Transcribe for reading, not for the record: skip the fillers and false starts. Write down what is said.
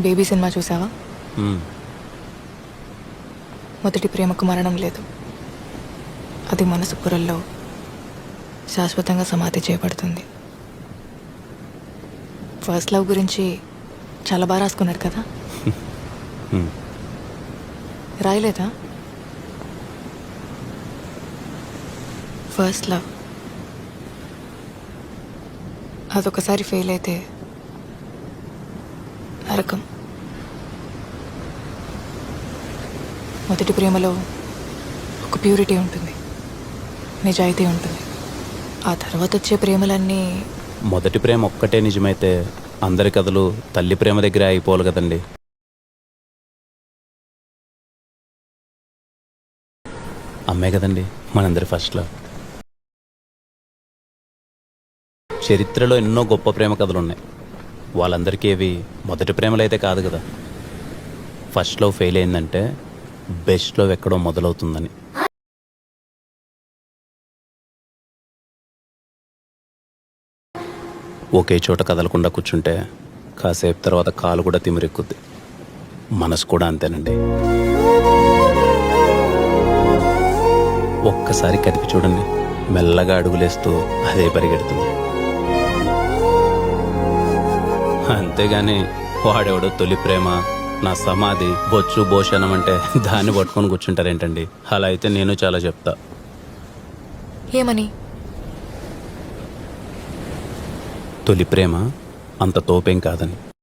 Baby cinema చూసావా? మ్మ్. మొదటి ప్రేమకు మరణం లేదు, అది మనసు పొరల్లో శాశ్వతంగా సమాధి చేయబడుతుంది. ఫస్ట్ లవ్ గురించి చాలా బాగా రాసుకున్నాడు కదా. మ్మ్. రాయలేదా? ఫస్ట్ లవ్ అదొకసారి ఫెయిల్ అయితే నరకం. మొదటి ప్రేమలో ఒక ప్యూరిటీ ఉంటుంది, నిజాయితీ ఉంటుంది. ఆ తర్వాత వచ్చే ప్రేమలన్నీ మొదటి ప్రేమ ఒక్కటే నిజమైతే అందరి కథలు తల్లి ప్రేమ దగ్గర అయిపోవాలి కదండి. అమ్మే కదండి మనందరి ఫస్ట్ లవ్. చరిత్రలో ఎన్నో గొప్ప ప్రేమ కథలు ఉన్నాయి. వాళ్ళందరికీ అవి మొదటి ప్రేమలు అయితే కాదు కదా. ఫస్ట్ లవ్ ఫెయిల్ అయిందంటే బెస్ట్ లవ్ ఎక్కడో మొదలవుతుందని. ఒకే చోట కదలకుండా కూర్చుంటే కాసేపు తర్వాత కాలు కూడా తిమిరెక్కుద్ది. మనసు కూడా అంతేనండి. ఒక్కసారి కదిపి చూడండి, మెల్లగా అడుగులేస్తూ అదే పరిగెడుతుంది. అంతేగాని వాడెవడో తొలి ప్రేమ, నా సమాధి, బొచ్చు భోషణం అంటే దాన్ని పట్టుకొని కూర్చుంటారేంటండి? అలా అయితే నేను చాలా చెప్తా. ఏమని? తొలి ప్రేమ అంత తోపేం కాదని.